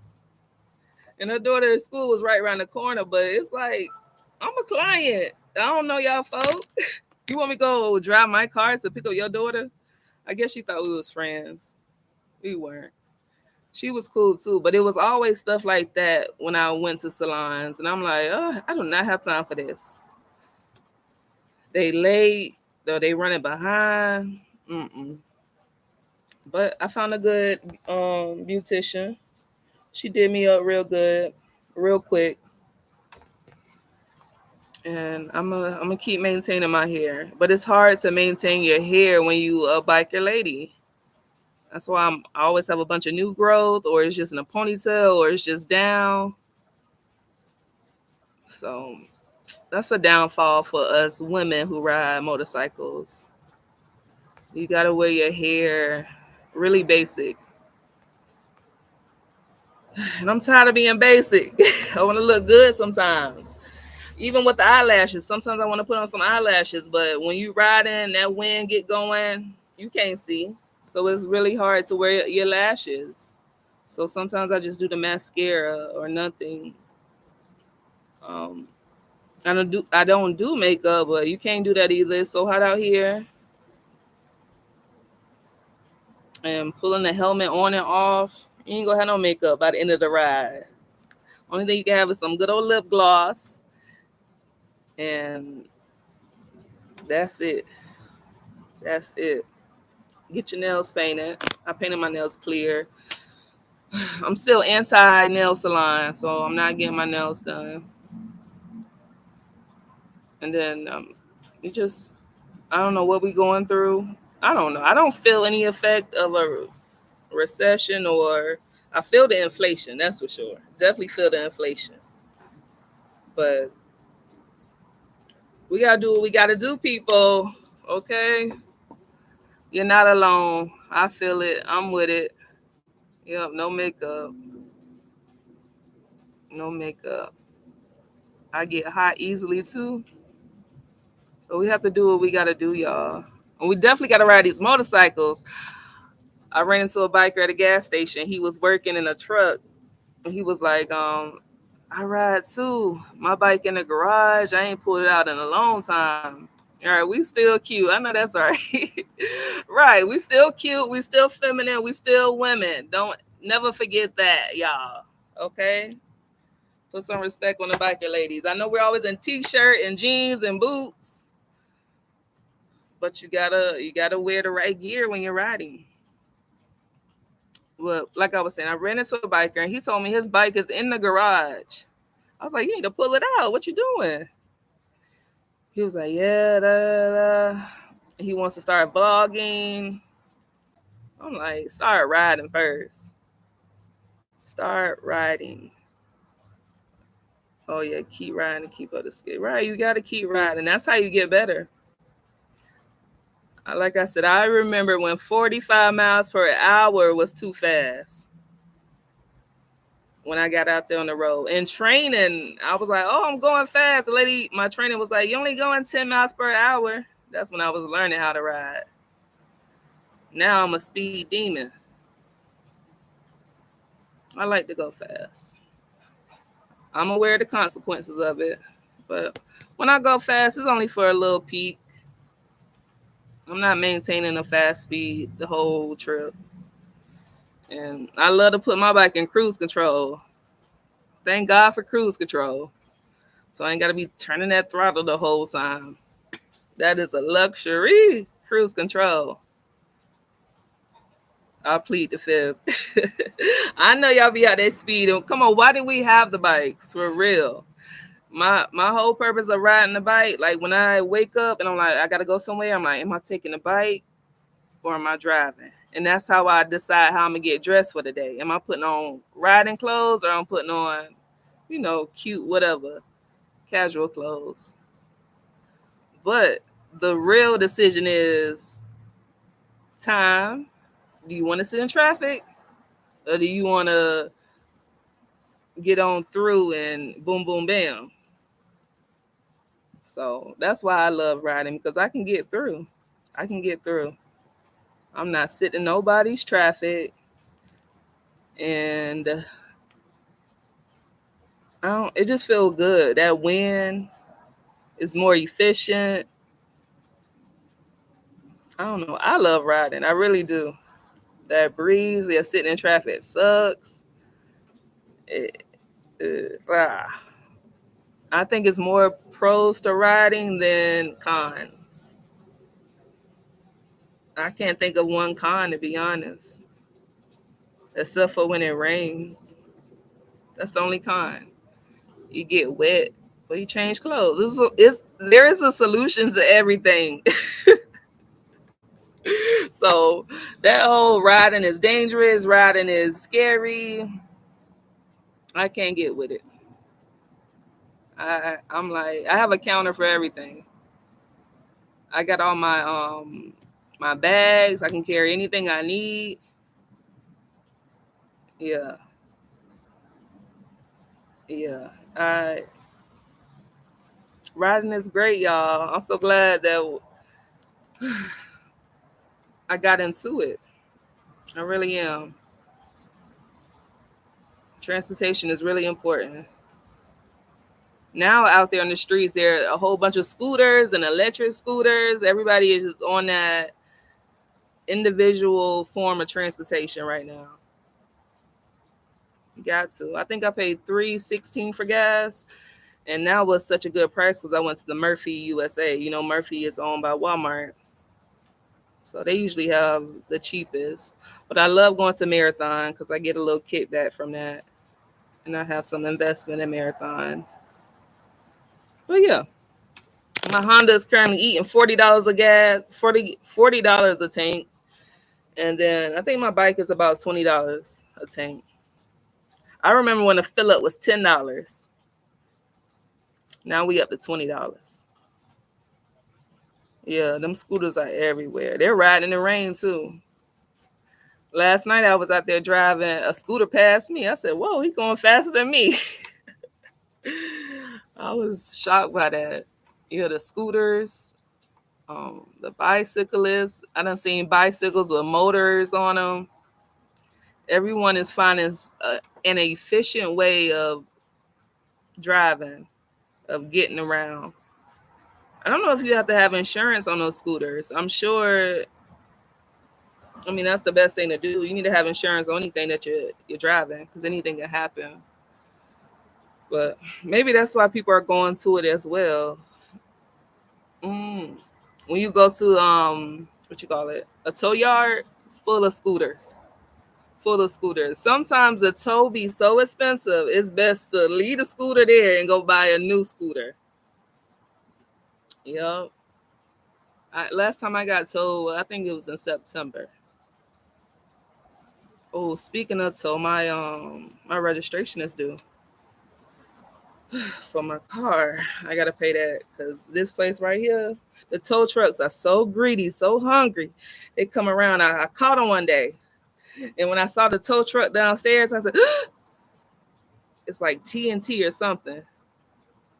A: And her daughter's school was right around the corner, but it's like, I'm a client. I don't know y'all folk. You want me to go drive my car to pick up your daughter? I guess she thought we was friends. We weren't. She was cool too, but it was always stuff like that when I went to salons. And I'm like, oh, I do not have time for this. They late, though they running behind. Mm-mm. But I found a good beautician. She did me up real good, real quick. And I'm gonna keep maintaining my hair, but it's hard to maintain your hair when you a biker lady. That's why I always have a bunch of new growth, or it's just in a ponytail, or it's just down. So that's a downfall for us women who ride motorcycles. You gotta wear your hair really basic, and I'm tired of being basic. I want to look good sometimes, even with the eyelashes. Sometimes I want to put on some eyelashes, but when you riding, that wind get going, you can't see. So it's really hard to wear your lashes. So sometimes I just do the mascara or nothing. Um, I don't do makeup, but you can't do that either. It's so hot out here. And pulling the helmet on and off, you ain't gonna have no makeup by the end of the ride. Only thing you can have is some good old lip gloss, and that's it. That's it. Get your nails painted. I painted my nails clear. I'm still anti nail salon, so I'm not getting my nails done. And then you just, I don't know what we going through. I don't know. I don't feel any effect of a recession, or I feel the inflation. That's for sure. Definitely feel the inflation. But we gotta do what we gotta do, people. Okay, you're not alone. I feel it. I'm with it. Yep. No makeup. No makeup. I get hot easily too. But we have to do what we gotta do, y'all. And we definitely gotta ride these motorcycles. I ran into a biker at a gas station. He was working in a truck. And he was like, I ride too. My bike in the garage. I ain't pulled it out in a long time. All right, we still cute. I know that's right. Right. We still cute. We still feminine. We still women. Don't never forget that, y'all. Okay? Put some respect on the biker ladies. I know we're always in t-shirt and jeans and boots, but you gotta wear the right gear when you're riding. Well, like I was saying, I ran into a biker and he told me his bike is in the garage. I was like, you need to pull it out. What you doing? He was like, yeah, da, da, da. He wants to start vlogging. I'm like, start riding first. Start riding. Oh yeah, keep riding and keep up the skill. Right, you gotta keep riding. That's how you get better. Like I said, I remember when 45 miles per hour was too fast. When I got out there on the road. In training, I was like, oh, I'm going fast. The lady, my trainer was like, you only going 10 miles per hour. That's when I was learning how to ride. Now I'm a speed demon. I like to go fast. I'm aware of the consequences of it. But when I go fast, it's only for a little peak. I'm not maintaining a fast speed the whole trip. And I love to put my bike in cruise control. Thank God for cruise control. So I ain't got to be turning that throttle the whole time. That is a luxury. Cruise control. I plead the fifth. I know y'all be out there speeding. Come on, why did we have the bikes? For real. My whole purpose of riding the bike, like when I wake up and I'm like, I gotta go somewhere, I'm like, am I taking the bike or am I driving? And that's how I decide how I'm gonna get dressed for the day. Am I putting on riding clothes or I'm putting on, cute whatever, casual clothes? But the real decision is time. Do you want to sit in traffic or do you want to get on through and boom, boom, bam? So that's why I love riding because I can get through. I can get through. I'm not sitting in nobody's traffic, and I don't. It just feels good. That wind is more efficient. I don't know. I love riding. I really do. That breeze, yeah, sitting in traffic sucks. It, ah. I think it's more pros to riding than cons. I can't think of one con to be honest, except for when it rains. That's the only con. You get wet, but you change clothes. There is a solution to everything. So that whole riding is dangerous, riding is scary. I can't get with it. I'm like, I have a counter for everything. I got all my bags. I can carry anything I need. Yeah, yeah. Riding is great, y'all. I'm so glad that I got into it. I really am. Transportation is really important. Now out there on the streets, there are a whole bunch of scooters and electric scooters. Everybody is just on that individual form of transportation right now. You got to. I think I paid $3.16 for gas, and that was such a good price because I went to the Murphy USA. You know, Murphy is owned by Walmart, so they usually have the cheapest. But I love going to Marathon because I get a little kickback from that, and I have some investment in Marathon. But yeah, my Honda is currently eating $40 a gas, $40 a tank, and then I think my bike is about $20 a tank. I remember when the fill up was $10. Now we up to $20. Yeah, them scooters are everywhere. They're riding in the rain too. Last night I was out there driving, a scooter passed me. I said, "Whoa, he going faster than me." I was shocked by that. Yeah, the scooters, the bicyclists. I done seen bicycles with motors on them. Everyone is finding an efficient way of driving, of getting around. I don't know if you have to have insurance on those scooters. I'm sure. I mean, that's the best thing to do. You need to have insurance on anything that you're driving because anything can happen. But maybe that's why people are going to it as well. Mm. When you go to what you call it, a tow yard full of scooters, full of scooters. Sometimes the tow be so expensive. It's best to leave the scooter there and go buy a new scooter. Yep. Last time I got towed, I think it was in September. Oh, speaking of tow, my registration is due for my car. I gotta pay that because this place right here, the tow trucks are so greedy, so hungry. They come around. I caught them one day, and when I saw the tow truck downstairs, I said, "It's like TNT or something."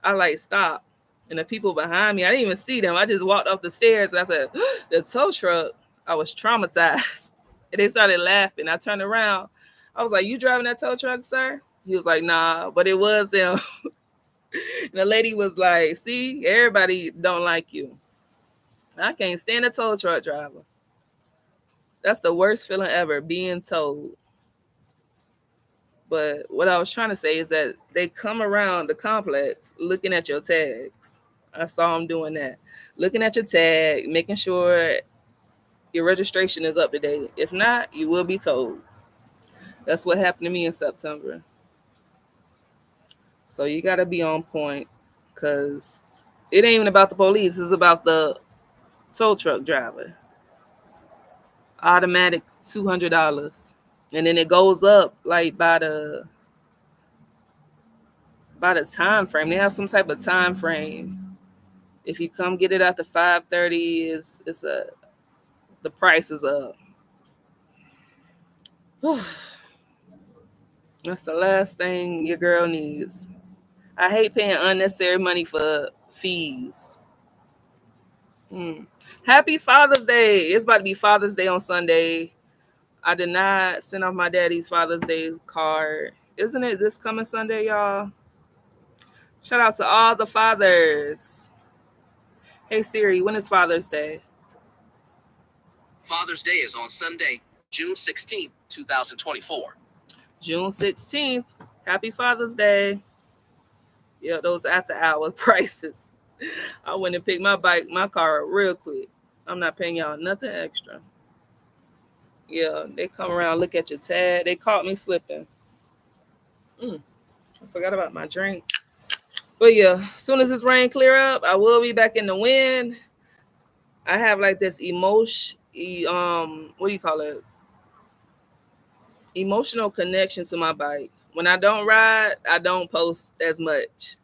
A: I like stopped, and the people behind me, I didn't even see them. I just walked up the stairs, and I said, "The tow truck." I was traumatized, and they started laughing. I turned around. I was like, "You driving that tow truck, sir?" He was like, "Nah," but it was him. And the lady was like, "See, everybody don't like you." I can't stand a tow truck driver. That's the worst feeling ever, being told. But what I was trying to say is that they come around the complex looking at your tags. I saw them doing that. Looking at your tag, making sure your registration is up to date. If not, you will be told. That's what happened to me in September. So you got to be on point because it ain't even about the police. It's about the tow truck driver. Automatic $200, and then it goes up like by the time frame. They have some type of time frame. If you come get it after 5:30, it's a the price is up. That's the last thing your girl needs. I hate paying unnecessary money for fees. Hmm. Happy Father's Day. It's about to be Father's Day on Sunday. I did not send off my daddy's Father's Day card. Isn't it this coming Sunday, y'all? Shout out to all the fathers. Hey Siri, when is Father's Day?
B: Father's Day is on Sunday, June 16th, 2024.
A: June 16th. Happy Father's Day. Yeah, those after hour prices. I went and picked my car up real quick. I'm not paying y'all nothing extra. Yeah, they come around, look at your tag. They caught me slipping. Mm. I forgot about my drink. But yeah, as soon as this rain clear up, I will be back in the wind. I have like this what do you call it? Emotional connection to my bike. When I don't ride, I don't post as much.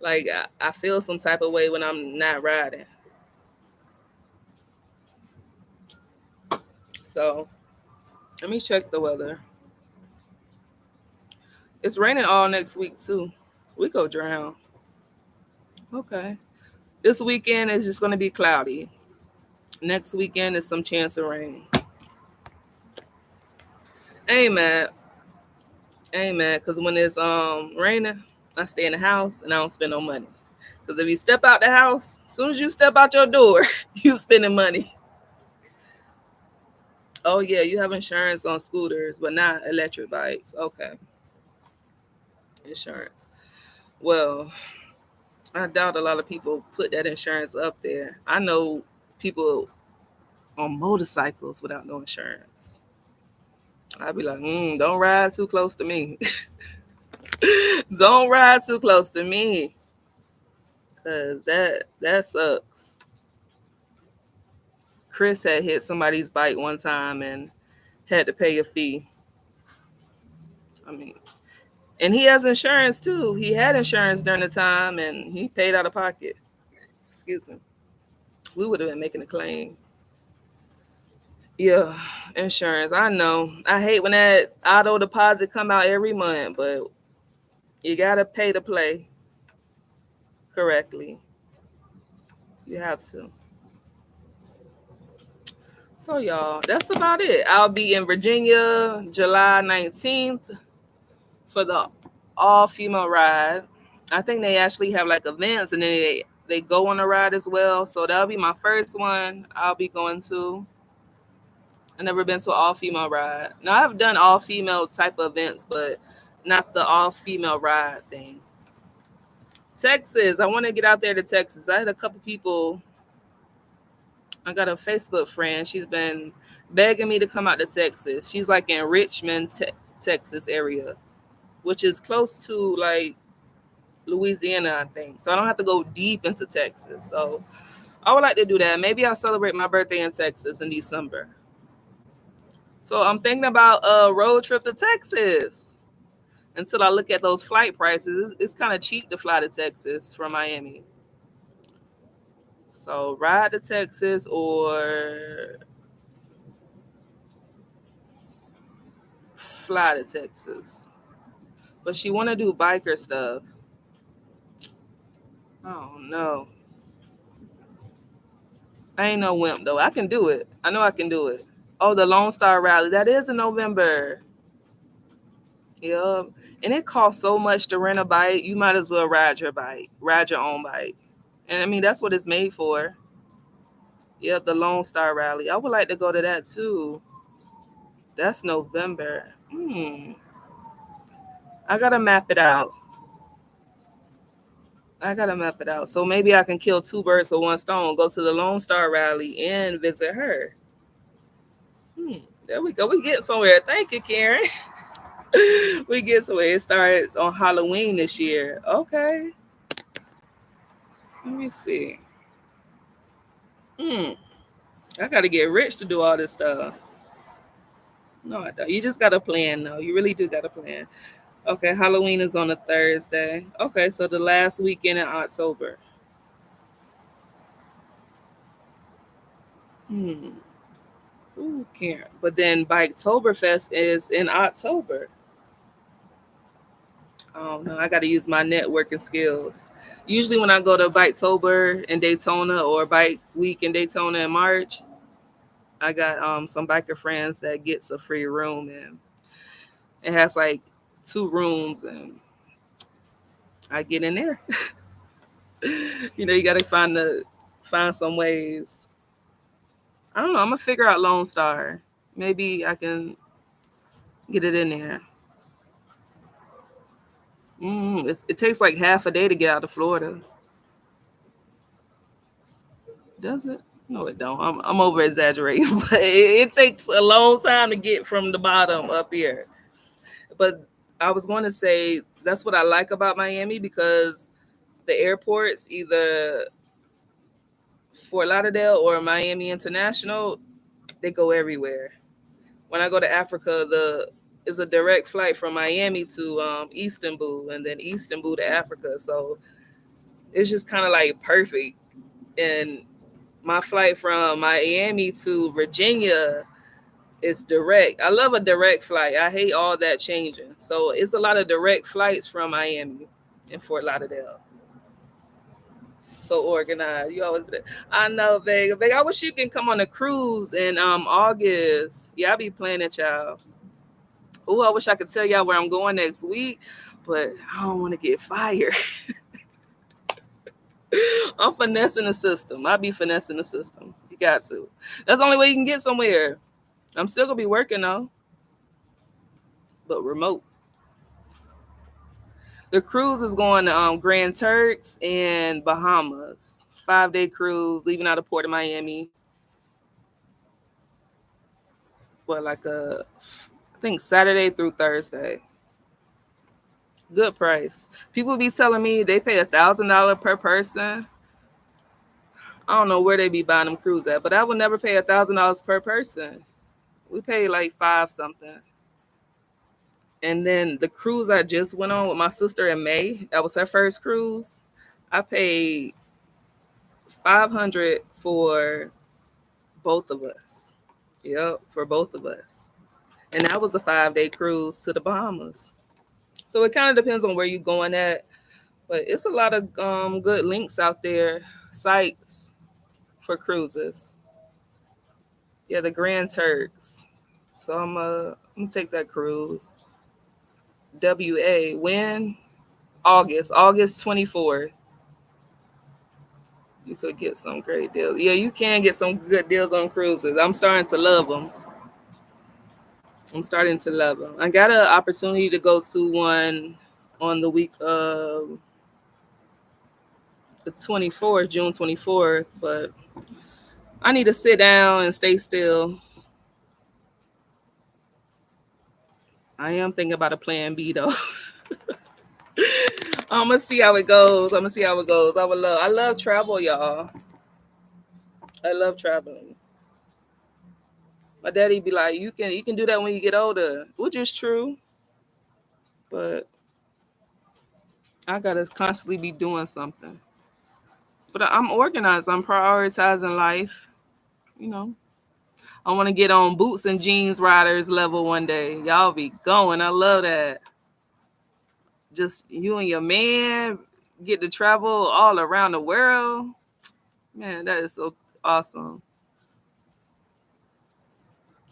A: Like I feel some type of way when I'm not riding. So let me check the weather. It's raining all next week too. We go drown. Okay. This weekend is just gonna be cloudy. Next weekend is some chance of rain. Amen. Amen. Cause when it's raining, I stay in the house and I don't spend no money. Cause if you step out the house, as soon as you step out your door, you spending money. Oh yeah, you have insurance on scooters, but not electric bikes. Okay, insurance. Well, I doubt a lot of people put that insurance up there. I know people on motorcycles without no insurance. I'd be like, don't ride too close to me. Don't ride too close to me, cause that sucks. Chris had hit somebody's bike one time and had to pay a fee. I mean, and he has insurance too. He had insurance during the time and he paid out of pocket. Excuse me. We would have been making a claim. Yeah, insurance. I know. I hate when that auto deposit come out every month, but you gotta pay to play correctly. You have to. So y'all, that's about it. I'll be in Virginia July 19th for the all female ride. I think they actually have like events and then they go on a ride as well. So that'll be my first one I'll be going to. I've never been to an all female ride. Now I've done all female type of events, but not the all female ride thing. Texas, I want to get out there to Texas. I had a couple people. I got a Facebook friend. She's been begging me to come out to Texas. She's like in Richmond, Texas area, which is close to like Louisiana, I think. So I don't have to go deep into Texas. So I would like to do that. Maybe I'll celebrate my birthday in Texas in December. So I'm thinking about a road trip to Texas. Until I look at those flight prices, it's kind of cheap to fly to Texas from Miami. So ride to Texas or fly to Texas. But she want to do biker stuff. Oh no, I ain't no wimp though. I can do it. I know I can do it. Oh, the Lone Star Rally. That is in November. Yep. And it costs so much to rent a bike. You might as well ride your bike. Ride your own bike. And I mean that's what it's made for. Yep, the Lone Star Rally. I would like to go to that too. That's November. I gotta map it out. I gotta map it out. So maybe I can kill two birds with one stone. Go to the Lone Star Rally and visit her. There we go. We get somewhere. Thank you, Karen. We get somewhere. It starts on Halloween this year. Okay. Let me see. Hmm. I gotta get rich to do all this stuff. No, I don't. You just gotta plan though. You really do gotta plan. Okay, Halloween is on a Thursday. Okay, so the last weekend in October. Hmm. Ooh, Karen. But then Biketoberfest is in October. Oh no, I gotta use my networking skills. Usually when I go to Biketober in Daytona or Bike Week in Daytona in March, I got some biker friends that gets a free room and it has like two rooms and I get in there. You gotta find some ways. I don't know. I'm gonna figure out Lone Star. Maybe I can get it in there. It takes like half a day to get out of Florida. Does it? No, it don't. I'm over exaggerating, but it takes a long time to get from the bottom up here. But I was going to say that's what I like about Miami because the airports, either Fort Lauderdale or Miami International, they go everywhere. When I go to Africa, the is a direct flight from Miami to Istanbul and then Istanbul to Africa. So it's just kind of like perfect. And my flight from Miami to Virginia is direct. I love a direct flight. I hate all that changing. So it's a lot of direct flights from Miami and Fort Lauderdale. So organized. You always. I know, Vega. Vega. I wish you can come on a cruise in August. Yeah, I be planning, child. Oh, I wish I could tell y'all where I'm going next week, but I don't want to get fired. I'm finessing the system. I be finessing the system. You got to. That's the only way you can get somewhere. I'm still gonna be working though, but remote. The cruise is going to Grand Turks and Bahamas. 5 day cruise, leaving out of Port of Miami. What like I think Saturday through Thursday. Good price. People be telling me they pay $1,000 per person. I don't know where they be buying them cruise at, but I would never pay $1,000 per person. We pay like five something. And then the cruise I just went on with my sister in May, that was her first cruise. I paid 500 for both of us. Yep, for both of us. And that was a 5 day cruise to the Bahamas. So it kind of depends on where you're going at, but it's a lot of good links out there, sites for cruises. Yeah, the Grand Turks. So I'm gonna take that cruise. WA when August 24th. You could get some great deals. Yeah, you can get some good deals on cruises. I'm starting to love them. I'm starting to love them. I got an opportunity to go to one on the week of the 24th, June 24th, but I need to sit down and stay still. I am thinking about a plan B though. I'm gonna see how it goes. I'm gonna see how it goes. I love travel, y'all. I love traveling. My daddy be like, you can do that when you get older, which is true, but I gotta constantly be doing something. But I'm organized. I'm prioritizing life. You know, I want to get on boots and jeans riders level one day. Y'all be going. I love that. Just you and your man get to travel all around the world. Man, that is so awesome.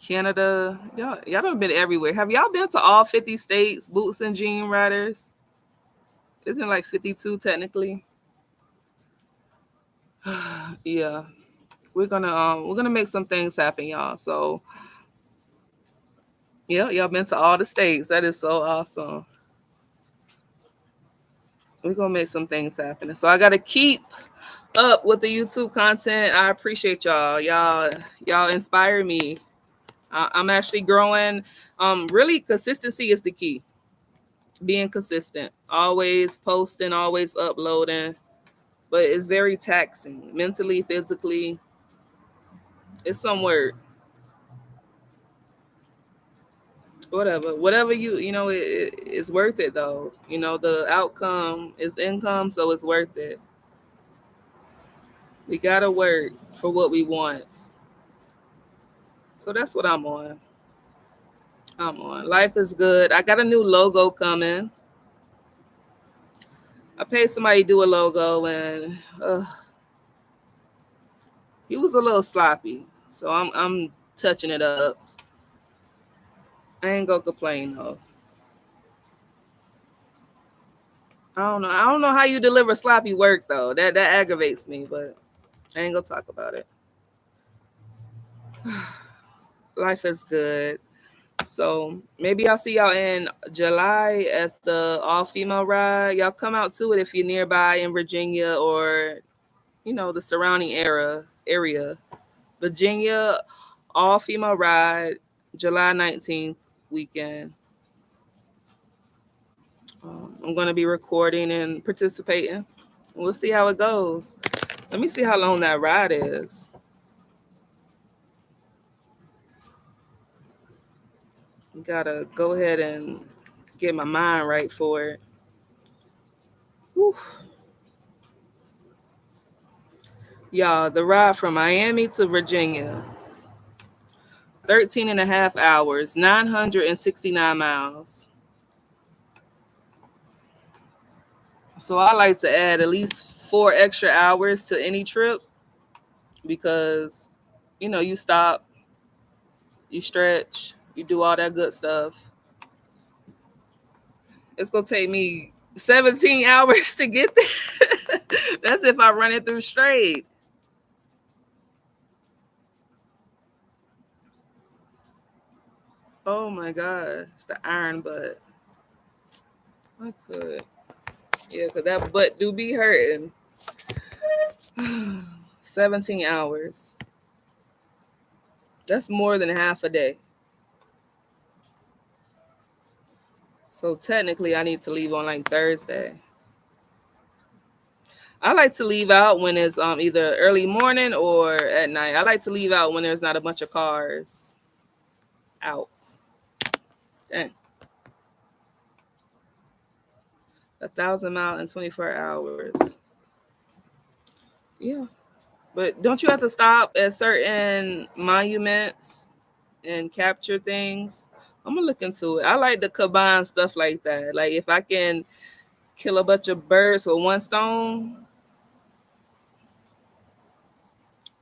A: Canada, y'all done been everywhere. Have y'all been to all 50 states? Boots and jean riders. Isn't it like 52 technically? Yeah, we're gonna make some things happen, y'all. So yeah, y'all been to all the states. That is so awesome. We're gonna make some things happen. So I gotta keep up with the YouTube content. I appreciate y'all. Y'all inspire me. I'm actually growing. Really, consistency is the key. Being consistent, always posting, always uploading. But it's very taxing mentally, physically. It's some work. Whatever it's worth it though. The outcome is income, so it's worth it. We gotta work for what we want. So that's what I'm on. Life is good. I got a new logo coming. I paid somebody to do a logo, and he was a little sloppy. So I'm touching it up. I ain't gonna complain though. I don't know how you deliver sloppy work though. That aggravates me, but I ain't gonna talk about it. Life is good. So maybe I'll see y'all in July at the all female ride. Y'all come out to it if you're nearby in Virginia or the surrounding area. Virginia all female ride, July 19th weekend. I'm going to be recording and participating. We'll see how it goes. Let me see how long that ride is. Gotta go ahead and get my mind right for it. Whew. Y'all, the ride from Miami to Virginia, 13 and a half hours, 969 miles. So I like to add at least 4 extra hours to any trip because, you stop, you stretch, you do all that good stuff. It's going to take me 17 hours to get there. That's if I run it through straight. Oh my gosh, the iron butt. I could. Yeah, because that butt do be hurting. 17 hours. That's more than half a day. So technically, I need to leave on like Thursday. I like to leave out when it's either early morning or at night. I like to leave out when there's not a bunch of cars out. Dang. 1,000 miles in 24 hours. Yeah. But don't you have to stop at certain monuments and capture things? I'm gonna look into it. I like to combine stuff like that. Like if I can kill a bunch of birds with one stone,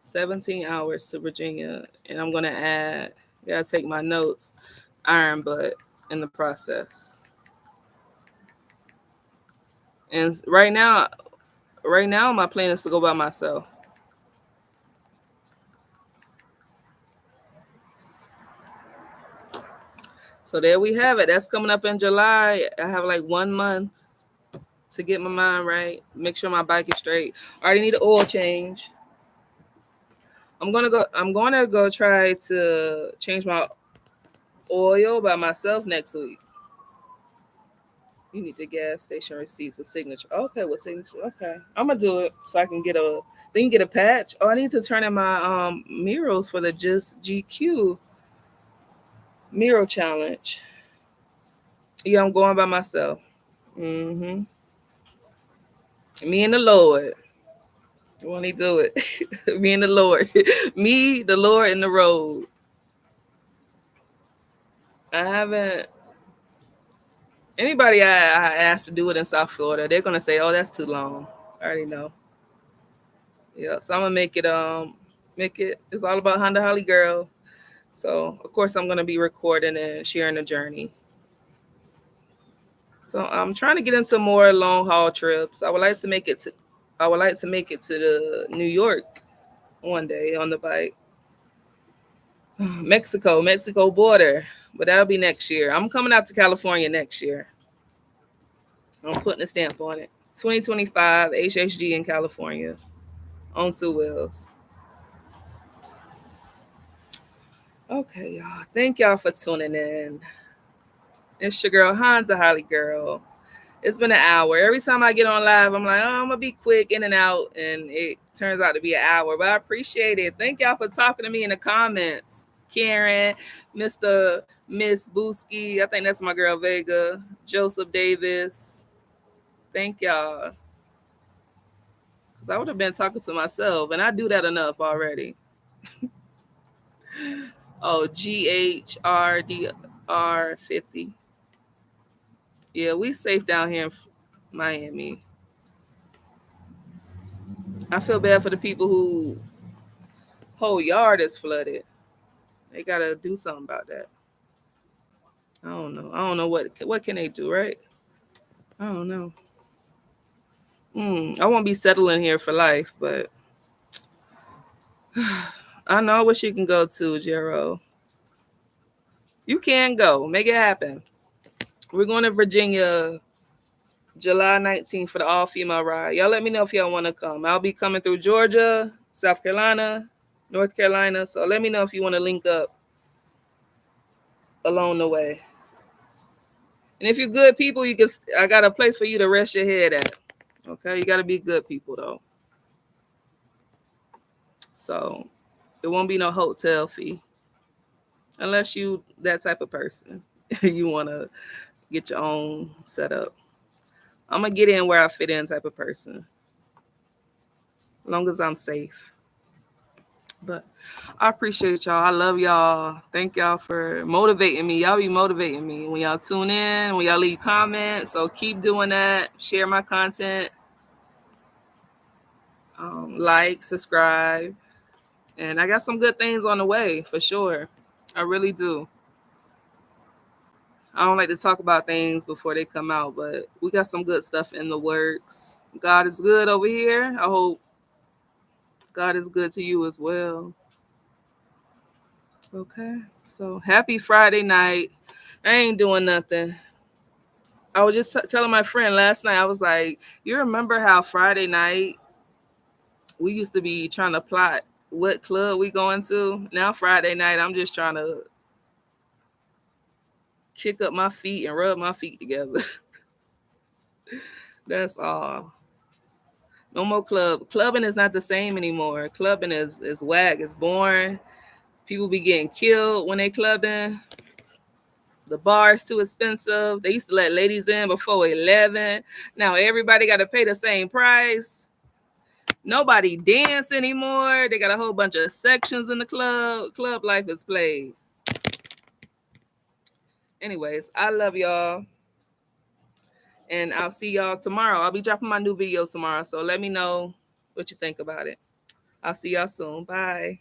A: 17 hours to Virginia, and I'm gonna add. Gotta take my notes. Iron butt in the process. And right now, my plan is to go by myself. So there we have it. That's coming up in July. I have like 1 month to get my mind right, make sure my bike is straight. I already need an oil change. I'm gonna go try to change my oil by myself next week. You need the gas station receipts with signature. Okay, with signature. Okay. I'm gonna do it so I can get a get a patch. Oh, I need to turn in my murals for the Just GQ mural challenge. Yeah, I'm going by myself. Mm-hmm. Me and the Lord. Won't he do it? Me and the Lord. Me, the Lord, and the road. I haven't. Anybody I asked to do it in South Florida, they're gonna say, "Oh, that's too long." I already know. Yeah, so I'm gonna make it. It's all about Honda Holly Girl. So of course I'm gonna be recording and sharing the journey. So I'm trying to get into more long haul trips. I would like to make it to the New York one day on the bike. Mexico border, but that'll be next year. I'm coming out to California next year. I'm putting a stamp on it. 2025 HHG in California on 2 wheels. Okay, y'all. Thank y'all for tuning in. It's your girl Hansa Holly Girl. It's been an hour. Every time I get on live, I'm like, oh, I'm gonna be quick in and out, and it turns out to be an hour. But I appreciate it. Thank y'all for talking to me in the comments. Karen, Miss Booski, I think that's my girl Vega, Joseph Davis. Thank y'all. Because I would have been talking to myself, and I do that enough already. Oh, GHRDR50. Yeah, we safe down here in Miami. I feel bad for the people who whole yard is flooded. They gotta do something about that. I don't know. I don't know what can they do, right? I don't know. I won't be settling here for life, but I know I wish you can go too, Jero. You can go. Make it happen. We're going to Virginia July 19th for the all female ride. Y'all let me know if y'all want to come. I'll be coming through Georgia, South Carolina, North Carolina. So let me know if you want to link up along the way. And if you're good people, you can. I got a place for you to rest your head at. Okay, you got to be good people though. So it won't be no hotel fee unless you that type of person. You want to get your own setup. I'm gonna get in where I fit in type of person, as long as I'm safe. But I appreciate y'all. I love y'all. Thank y'all for motivating me. Y'all be motivating me when y'all tune in, when y'all leave comments. So keep doing that. Share my content. Like, subscribe. And I got some good things on the way for sure. I really do. I don't like to talk about things before they come out, but we got some good stuff in the works. God is good over here. I hope God is good to you as well. Okay. So happy Friday night. I ain't doing nothing. I was just telling my friend last night, I was like, you remember how Friday night we used to be trying to plot what club we going to? Now Friday night, I'm just trying to kick up my feet and rub my feet together. That's all. No more club. Clubbing is not the same anymore. Clubbing is whack. It's boring. People be getting killed when they clubbing. The bar is too expensive. They used to let ladies in before 11. Now everybody got to pay the same price. Nobody dance anymore. They got a whole bunch of sections in the club. Club life is played. Anyways, I love y'all. And I'll see y'all tomorrow. I'll be dropping my new videos tomorrow. So let me know what you think about it. I'll see y'all soon. Bye.